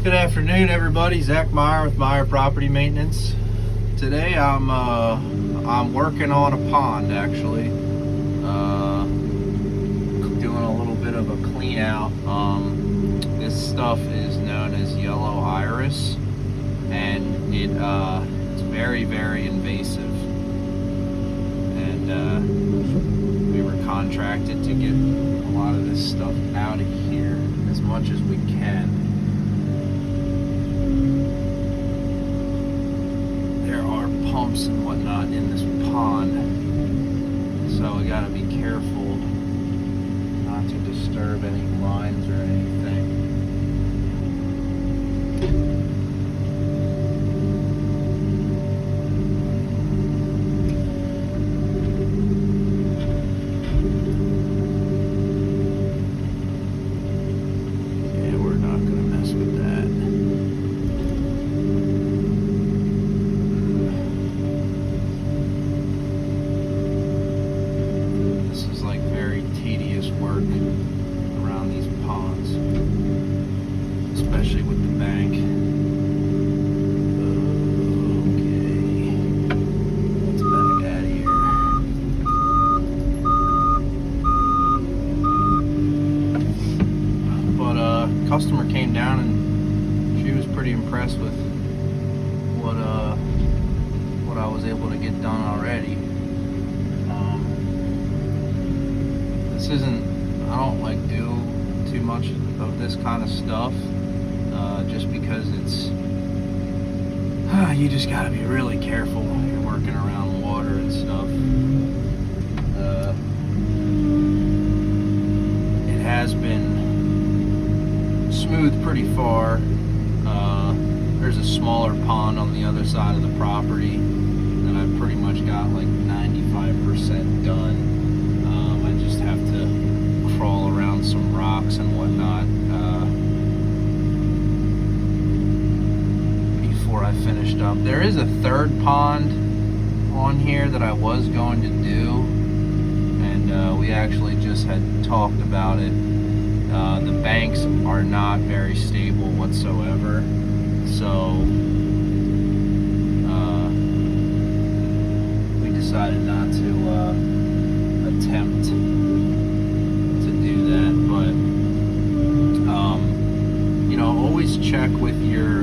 Good afternoon, everybody. Zach Meyer with Meyer Property Maintenance. Today I'm working on a pond, actually. Doing a little bit of a clean out. This stuff is known as yellow iris, and it's very, very invasive. And we were contracted to get a lot of this stuff out of here as much as we can. Pumps and whatnot in this pond, so we gotta be careful not to disturb any lines or anything. Yeah, we're not gonna mess with that. Work around these ponds, especially with the bank. Okay, let's back out of here. But customer came down and she was pretty impressed with what I was able to get done already. This isn't, I don't like do too much of this kind of stuff, just because it's, you just gotta be really careful when you're working around water and stuff. It has been smoothed pretty far. There's a smaller pond on the other side of the property that I've pretty much got like 95% done. I just have to crawl around some rocks and whatnot before I finished up. There is a third pond on here that I was going to do, and we actually just had talked about it. The banks are not very stable whatsoever, so we decided not to attempt always check with your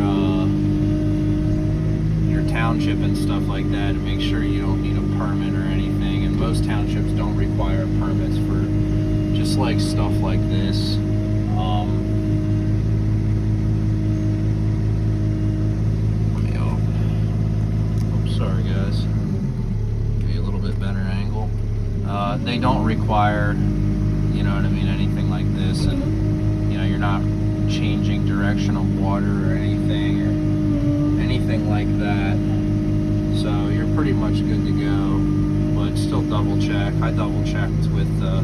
township and stuff like that and make sure you don't need a permit or anything. And most townships don't require permits for just like stuff like this. Sorry guys, give you a little bit better angle. They don't require, you know what I mean, anything like this, and you know, you're not changing direction of water or anything like that, so you're pretty much good to go. But still double check. I double checked with the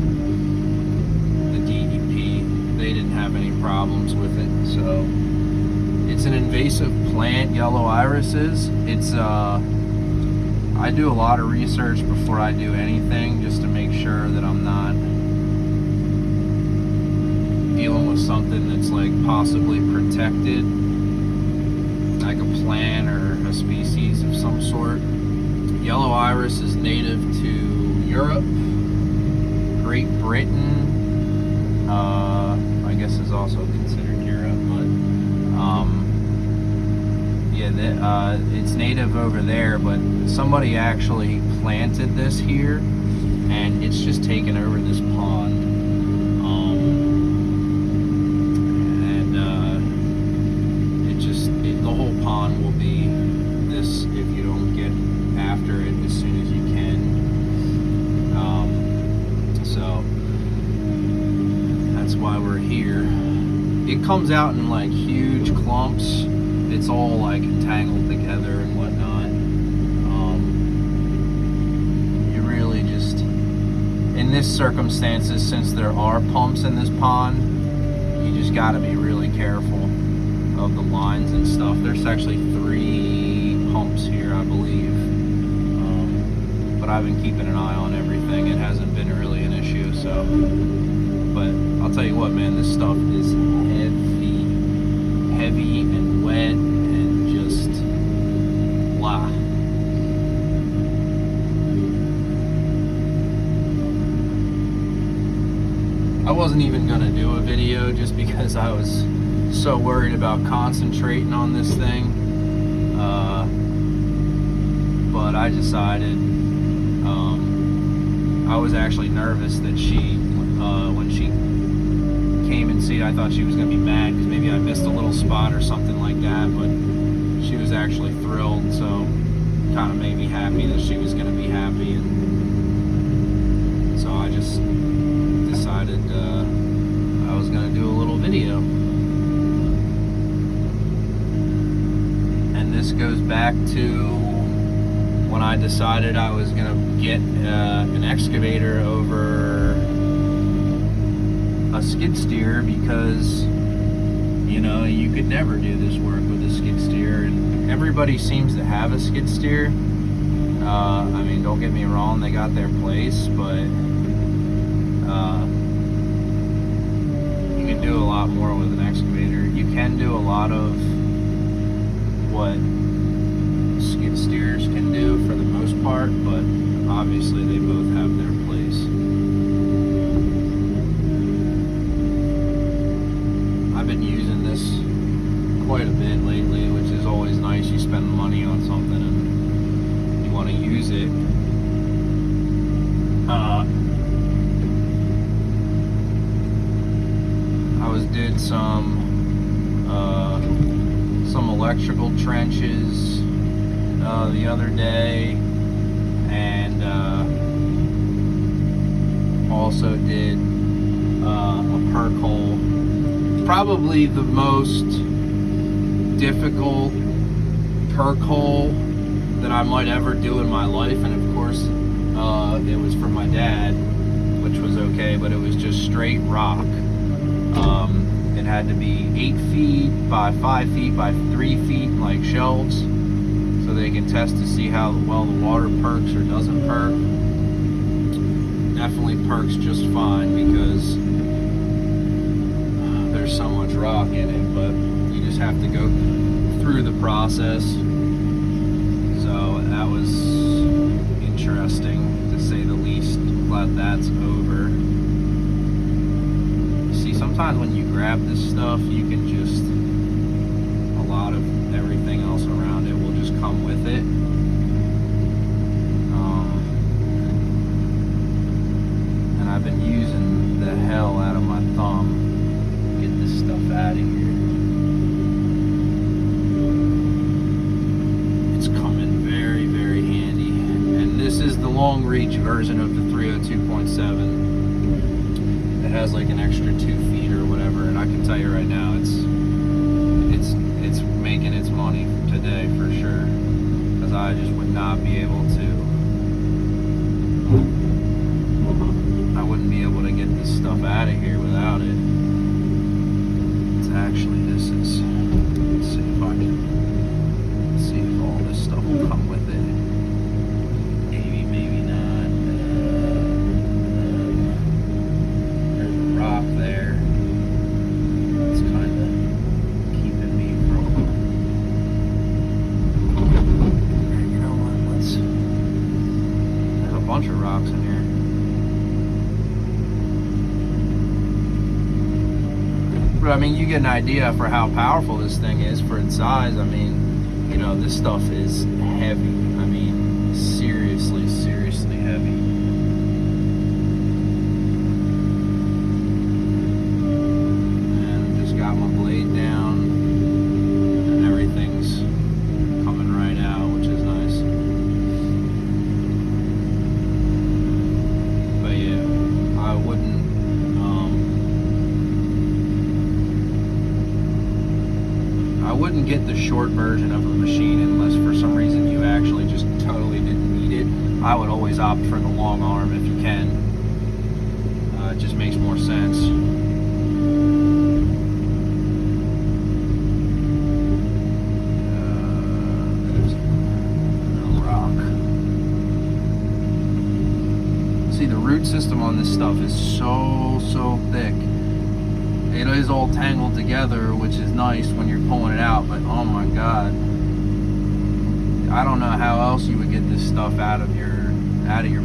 DEP. They didn't have any problems with it. So it's an invasive plant, yellow irises. It's I do a lot of research before I do anything, just to make sure that I'm not dealing with something that's like possibly protected, like a plant or a species of some sort. Yellow iris is native to Europe, Great Britain, I guess is also considered Europe, but yeah, it's native over there, but somebody actually planted this here and it's just taken over this pond. The whole pond will be this if you don't get after it as soon as you can. So that's why we're here. It comes out in like huge clumps. It's all like entangled together and whatnot. You really just, in this circumstances, since there are pumps in this pond, you just got to be really careful of the lines and stuff. There's actually 3 pumps here, I believe, but I've been keeping an eye on everything. It hasn't been really an issue, so. But I'll tell you what, man, this stuff is heavy heavy and wet and just blah. I wasn't even gonna do a video just because I was so worried about concentrating on this thing. But I decided, I was actually nervous that when she came and see it, I thought she was going to be mad because maybe I missed a little spot or something like that, but she was actually thrilled, so kind of made me happy that she was going to be happy, and so I just decided I was going to do a little video. And this goes back to when I decided I was going to get an excavator over a skid steer, because you know, you could never do this work with a skid steer, and everybody seems to have a skid steer. I mean, don't get me wrong, they got their place, but you can do a lot more with an excavator. You can do a lot of what skid steers can do for the most part, but obviously they both have their place. I've been using this quite a bit lately, which is always nice. You spend money on something and you want to use it. I did some electrical trenches the other day, and also did a perk hole. Probably the most difficult perk hole that I might ever do in my life, and of course it was for my dad, which was okay, but it was just straight rock. It had to be 8 feet by 5 feet by 3 feet, like shelves, so they can test to see how well the water perks or doesn't perk. Definitely perks just fine because there's so much rock in it, but you just have to go through the process. So that was interesting, to say the least. Glad that's over. See, sometimes when you grab this stuff, you can just, a lot of everything else around it will just come with it. And I've been using the hell out of my thumb to get this stuff out of here. It's coming very, very handy. And this is the long reach version of the 302.7. It has like an extra 2 feet or whatever, and I can tell you right now, it's making its money today for sure, because I just would not be able to. I wouldn't be able to get this stuff out of here without it. It's actually, this is, let's see if I can see if all this stuff will come with it. Maybe, maybe not. There's a rock there. It's kind of keeping me from, you know what, there's a bunch of rocks in here. But I mean, you get an idea for how powerful this thing is for its size. I mean, you know, this stuff is heavy. I mean, seriously, seriously heavy. And just got my blade down, and everything's coming right out, which is nice. But yeah, I wouldn't get the short version of a machine unless for some reason you actually just totally didn't need it. I would always opt for the long arm if you can. It just makes more sense. There's a rock. See, the root system on this stuff is so thick. it is all tangled together, which is nice when you're pulling it out, but oh my god, I don't know how else you would get this stuff out of your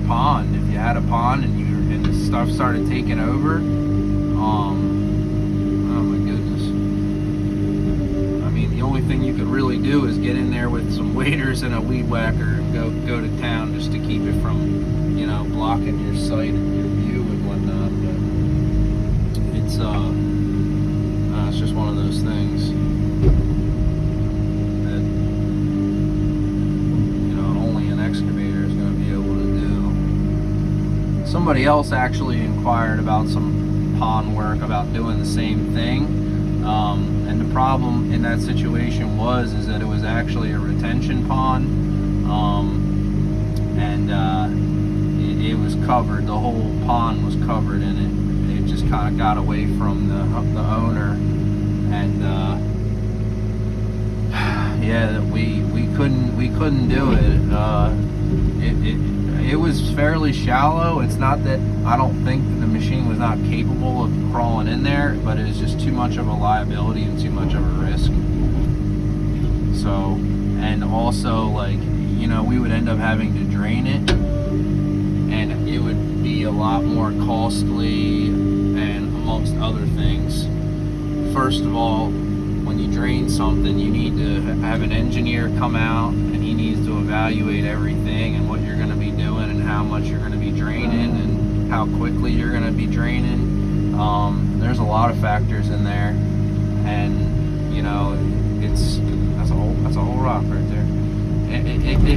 pond. If you had a pond and the stuff started taking over, oh my goodness. I mean, the only thing you could really do is get in there with some waders and a weed whacker and go to town just to keep it from, you know, blocking your sight and your view and whatnot. But it's just one of those things that, you know, only an excavator is going to be able to do. Somebody else actually inquired about some pond work, about doing the same thing, and the problem in that situation is that it was actually a retention pond, and it was covered. The whole pond was covered in it. It just kind of got away from the owner, and yeah, we couldn't do it. It was fairly shallow. It's not that I don't think that the machine was not capable of crawling in there, but it was just too much of a liability and too much of a risk. So, and also, like, you know, we would end up having to drain it, and it would be a lot more costly, and amongst other things. First of all, when you drain something, you need to have an engineer come out, and he needs to evaluate everything and what you're going to be doing and how much you're going to be draining and how quickly you're going to be draining. There's a lot of factors in there, and you know, that's a whole rock right there.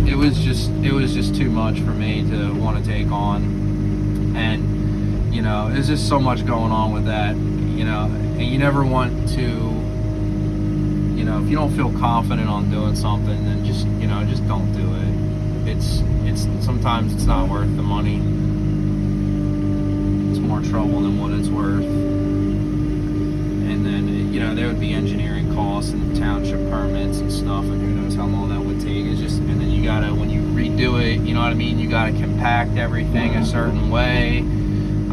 It was just too much for me to want to take on, and you know, there's just so much going on with that, you know, and you never want to, you know, if you don't feel confident on doing something, then just, you know, just don't do it. It's sometimes it's not worth the money. It's more trouble than what it's worth. And then, you know, there would be engineering costs and township permits and stuff, and who knows how long that would take. It's just, and then you gotta, when you redo it, you know what I mean, you gotta compact everything a certain way.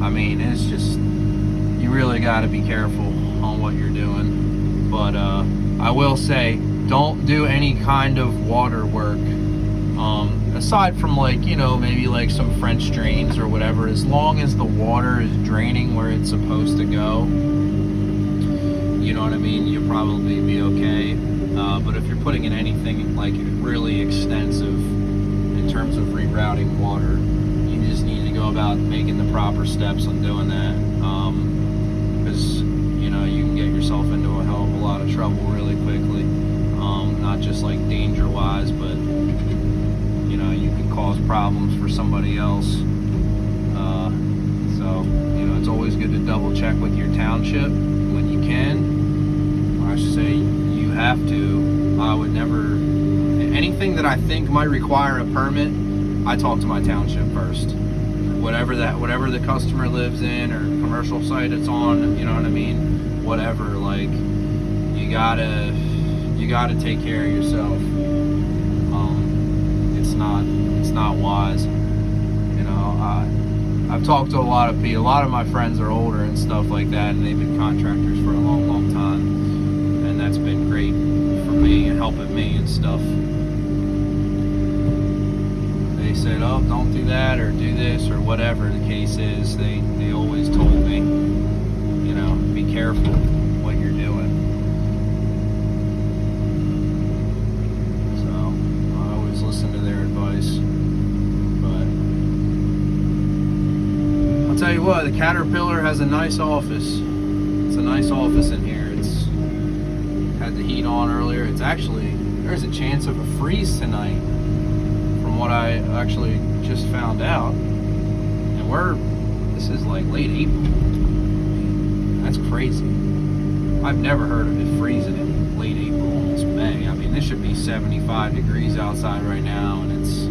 I mean, it's just, you really gotta be careful on what you're doing. But I will say, don't do any kind of water work, aside from, like, you know, maybe like some French drains or whatever. As long as the water is draining where it's supposed to go, you know what I mean, you'll probably be okay. But if you're putting in anything like really extensive in terms of rerouting water, you just need to go about making the proper steps on doing that, because you know, you can get yourself into a hell of a lot of trouble really quickly, not just like danger wise, but you know, you can cause problems for somebody else. So you know, it's always good to double check with your township when you can. I should say you have to. I would never, anything that I think might require a permit, I talk to my township first. Whatever the customer lives in or commercial site it's on, you know what I mean? Whatever, like, you gotta take care of yourself. It's not wise. You know, I've talked to a lot of people. A lot of my friends are older and stuff like that, and they've been contractors for a long, long time, and that's been great for me and helping me and stuff. They said, oh, don't do that or do this or whatever the case is. They always told me, you know, be careful what you're doing. So I always listen to their advice. But I'll tell you what, the Caterpillar has a nice office. It's a nice office in here. It's had the heat on earlier. It's actually, there's a chance of a freeze tonight, from what I actually just found out. And this is like late April. That's crazy. I've never heard of it freezing in late April, almost May. I mean, this should be 75 degrees outside right now, and it's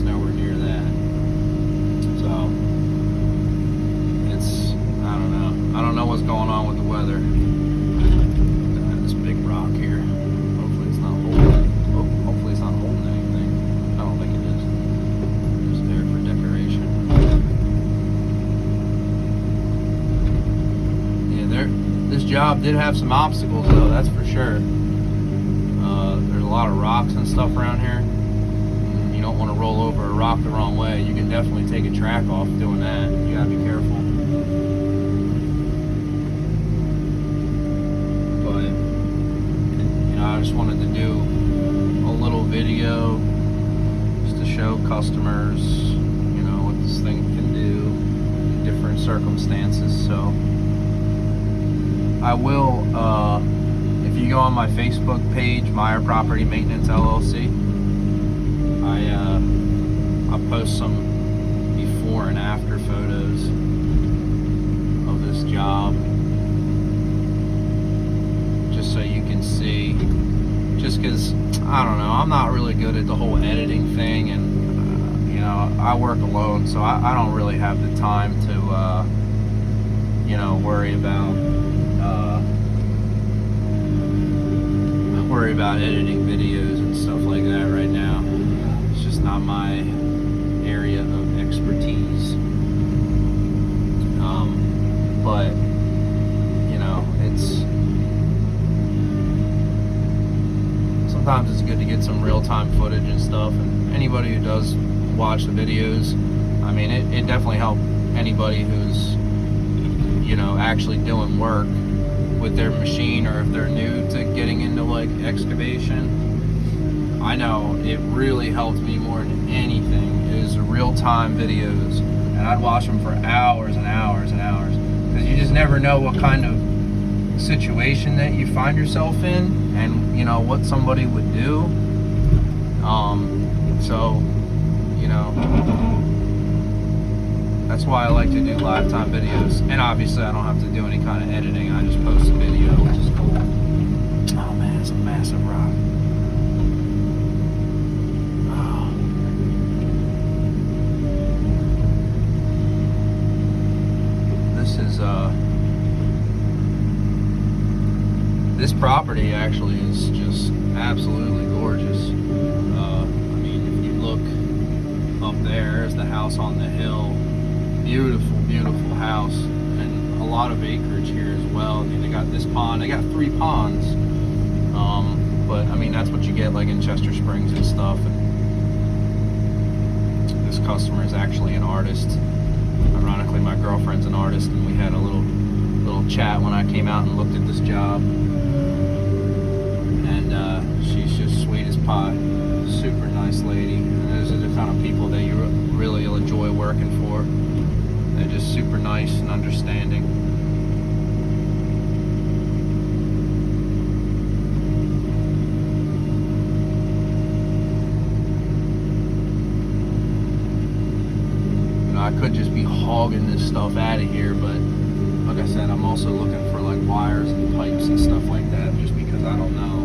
nowhere near that. So I don't know what's going on with the weather. This big rock here. Hopefully it's not holding. Hopefully it's not holding anything. I don't think it is. Just there for decoration. Yeah, did have some obstacles though, that's for sure. There's a lot of rocks and stuff around here. You don't want to roll over a rock the wrong way. You can definitely take a track off doing that. You gotta be careful. But, you know, I just wanted to do a little video just to show customers, you know, what this thing can do in different circumstances. So I will, if you go on my Facebook page, Meyer Property Maintenance LLC, I post some before and after photos of this job, just so you can see. Just because, I don't know, I'm not really good at the whole editing thing, and you know, I work alone, so I don't really have the time to you know, worry about editing videos and stuff like that right now. It's just not my area of expertise. But you know, sometimes it's good to get some real-time footage and stuff, and anybody who does watch the videos, I mean, it definitely helps anybody who's, you know, actually doing work with their machine, or if they're new to getting into like excavation. I know it really helped me more than anything is real-time videos, and I'd watch them for hours and hours and hours, because you just never know what kind of situation that you find yourself in, and you know what somebody would do. So you know, that's why I like to do live time videos, and obviously I don't have to do any kind of editing. I just post a video, which is cool. Oh man, it's a massive rock. This is this property actually is just absolutely gorgeous. I mean, if you look up there, is the house on the hill. Beautiful, beautiful house, and a lot of acreage here as well. I mean, they got this pond. They got 3 ponds. But I mean, that's what you get like in Chester Springs and stuff. And this customer is actually an artist. Ironically, my girlfriend's an artist, and we had a little chat when I came out and looked at this job. And she's just sweet as pie. Super nice lady. And those are the kind of people that you really enjoy working for. They're just super nice and understanding. You know, I could just be hogging this stuff out of here, but like I said, I'm also looking for like wires and pipes and stuff like that, just because I don't know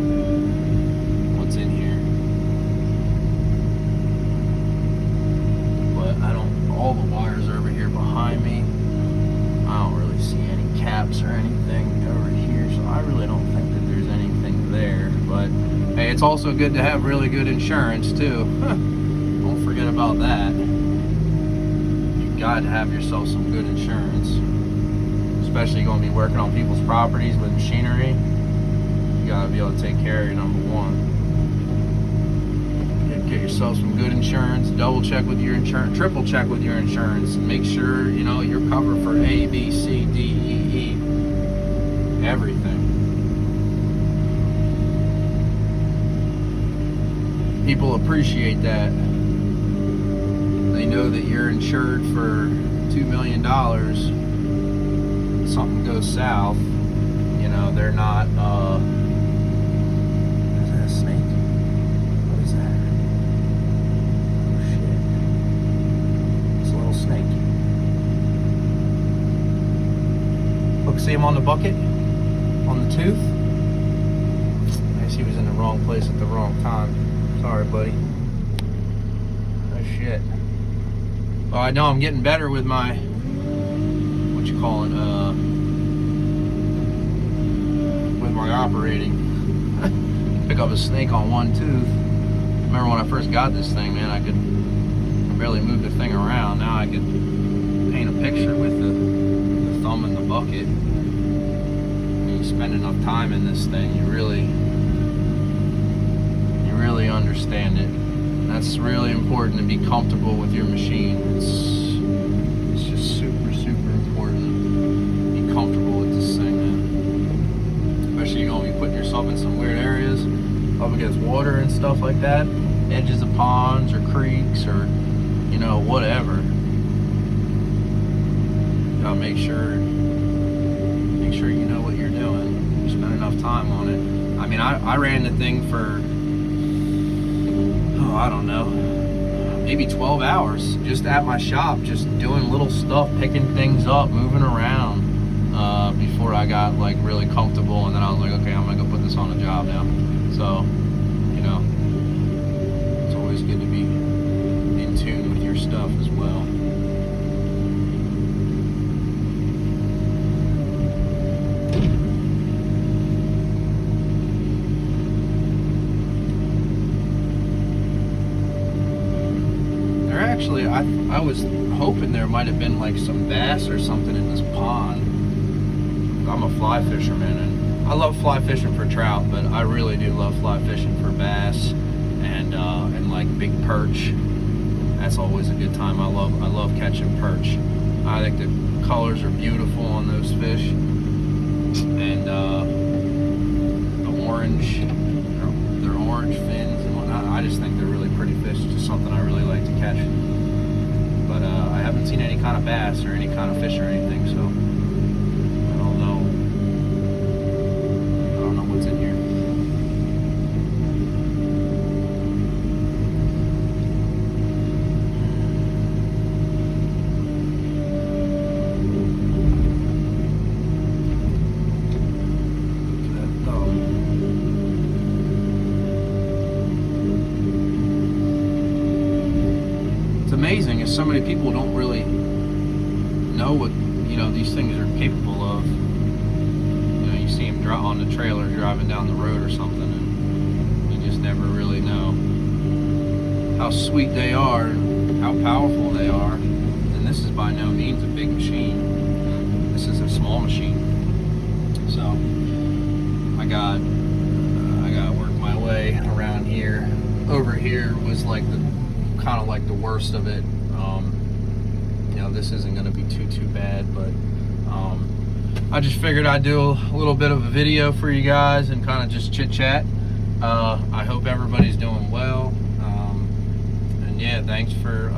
what's in here. But all the wires are over here behind me. I don't really see any caps or anything over here, so I really don't think that there's anything there. But hey, it's also good to have really good insurance too. Don't forget about that. You got to have yourself some good insurance, especially going to be working on people's properties with machinery. You got to be able to take care of your number one. Get yourself some good insurance, double check with your insurance, triple check with your insurance, and make sure, you know, you're covered for A, B, C, D, E, everything. People appreciate that. They know that you're insured for $2 million. Something goes south, you know, they're not, is that a snake? What is that? Snake. Look, see him on the bucket? On the tooth? I guess he was in the wrong place at the wrong time. Sorry, buddy. Oh, shit. Well, I know I'm getting better with my, what you call it, with my operating. Pick up a snake on one tooth. Remember when I first got this thing, man, I could barely move the thing around. Now I could paint a picture with the thumb in the bucket. And you spend enough time in this thing, you really understand it. That's really important, to be comfortable with your machine. It's just super important to be comfortable with this thing, man. Especially you're gonna be putting yourself in some weird areas, up against water and stuff like that, edges of ponds or creeks or, you know, whatever. Gotta make sure you know what you're doing. You spend enough time on it. I mean, I ran the thing for, I don't know, maybe 12 hours just at my shop, just doing little stuff, picking things up, moving around, before I got like really comfortable, and then I was like, okay, I'm gonna go put this on a job now. So, you know, it's always good to be in tune with your stuff as well. Actually, I was hoping there might have been like some bass or something in this pond. I'm a fly fisherman, and I love fly fishing for trout, but I really do love fly fishing for bass and like big perch. That's always a good time. I love catching perch. I think the colors are beautiful on those fish, and the orange, their orange fins and whatnot. I just think they're really pretty fish. It's just something I really like to catch. But I haven't seen any kind of bass or any kind of fish or anything, so I don't know what's in here. Look at that thumb. It's amazing is so many people don't really know what, you know, these things are capable of. You know, you see them on the trailer driving down the road or something, and you just never really know how sweet they are and how powerful they are. And this is by no means a big machine. This is a small machine. So I got to work my way around here. Over here was like the kind of like the worst of it. You know, this isn't going to be too bad, but I just figured I'd do a little bit of a video for you guys and kind of just chit chat. I hope everybody's doing well, and yeah, thanks for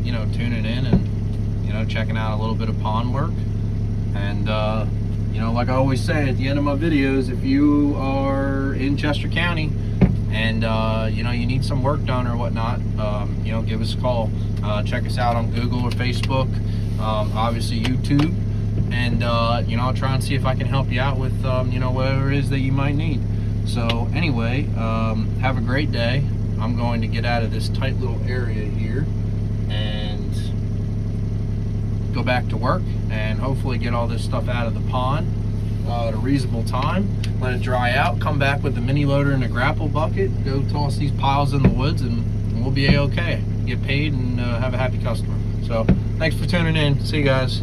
you know, tuning in and, you know, checking out a little bit of pond work. And you know, like I always say at the end of my videos, if you are in Chester County and you know, you need some work done or whatnot, you know, give us a call. Check us out on Google or Facebook, obviously YouTube, and you know, I'll try and see if I can help you out with you know, whatever it is that you might need. So anyway, have a great day. I'm going to get out of this tight little area here and go back to work and hopefully get all this stuff out of the pond at a reasonable time. Let it dry out, come back with the mini loader and a grapple bucket, go toss these piles in the woods, and we'll be a-okay. Get paid and have a happy customer. So thanks for tuning in. See you guys.